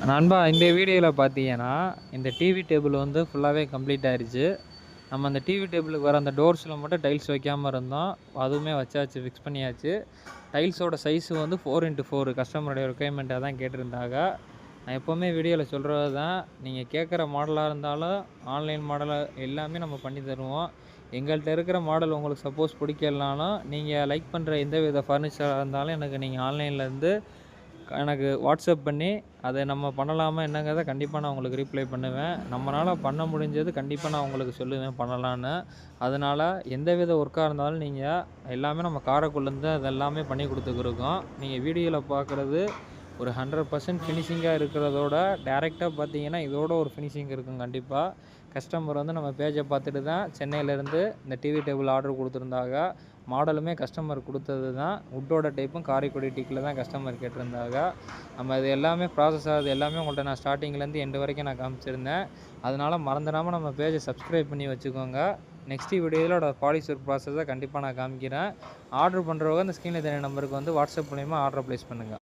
நண்பா இந்த வீடியோவில் பார்த்தீங்கன்னா இந்த டிவி டேபிள் வந்து ஃபுல்லாகவே கம்ப்ளீட் ஆயிடுச்சு. நம்ம அந்த டிவி டேபிளுக்கு வர அந்த டோர்ஸில் மட்டும் டைல்ஸ் வைக்காமல் இருந்தோம். அதுவுமே வச்சாச்சு, ஃபிக்ஸ் பண்ணியாச்சு. டைல்ஸோட சைஸு வந்து 4x4 கஸ்டமருடைய ரெக்குயர்மெண்ட்டாக தான் கேட்டிருந்தாங்க. நான் எப்போவுமே வீடியோவில் சொல்கிறது தான், நீங்கள் கேட்குற மாடலாக இருந்தாலும் ஆன்லைன் மாடலாக எல்லாமே நம்ம பண்ணி தருவோம். எங்கள்கிட்ட இருக்கிற மாடல் உங்களுக்கு சப்போஸ் பிடிக்கலனாலும் நீங்கள் லைக் பண்ணுற எந்த வித ஃபர்னிச்சராக இருந்தாலும் எனக்கு நீங்கள் ஆன்லைன்லேருந்து எனக்கு வாட்ஸ்அப் பண்ணி அதை நம்ம பண்ணலாமா என்னங்கிறத கண்டிப்பாக நான் உங்களுக்கு ரீப்ளை பண்ணுவேன். நம்மளால் பண்ண முடிஞ்சது கண்டிப்பாக நான் உங்களுக்கு சொல்லுவேன் பண்ணலான்னு. அதனால் எந்தவித ஒர்க்காக இருந்தாலும் நீங்கள் எல்லாமே நம்ம காரைக்குடிலேருந்து அது எல்லாமே பண்ணி கொடுத்துக்கிருக்கோம். நீங்கள் வீடியோவில் பார்க்குறது ஒரு 100% ஃபினிஷிங்காக இருக்கிறதோட டைரெக்டாக பார்த்தீங்கன்னா இதோட ஒரு ஃபினிஷிங் இருக்கும் கண்டிப்பாக. கஸ்டமர் வந்து நம்ம பேஜை பார்த்துட்டு தான் சென்னையிலேருந்து இந்த டிவி டேபிள் ஆர்டர் கொடுத்துருந்தாங்க. மாடலுமே கஸ்டமர் கொடுத்தது தான். வுட்டோட டைப்பும் காரைக்குடி டீக்கில் தான் கஸ்டமர் கேட்டிருந்தாங்க. நம்ம இது எல்லாமே ப்ராசஸ் ஆகுது எல்லாமே உங்கள்கிட்ட நான் ஸ்டார்டிங்லேருந்து எண்டு வரைக்கும் நான் காமிச்சிருந்தேன். அதனால் மறந்துடாமல் நம்ம பேஜை சப்ஸ்கிரைப் பண்ணி வச்சுக்கோங்க. நெக்ஸ்ட்டு வீடியோவில் பாலிஷ் ஒர்க் ப்ராசஸை கண்டிப்பாக நான் காமிக்கிறேன். ஆர்டர் பண்ணுறவங்க இந்த ஸ்க்ரீனில் தெரிய நம்பருக்கு வந்து வாட்ஸ்அப் மூலிமா ஆர்டர் ப்ளேஸ் பண்ணுங்கள்.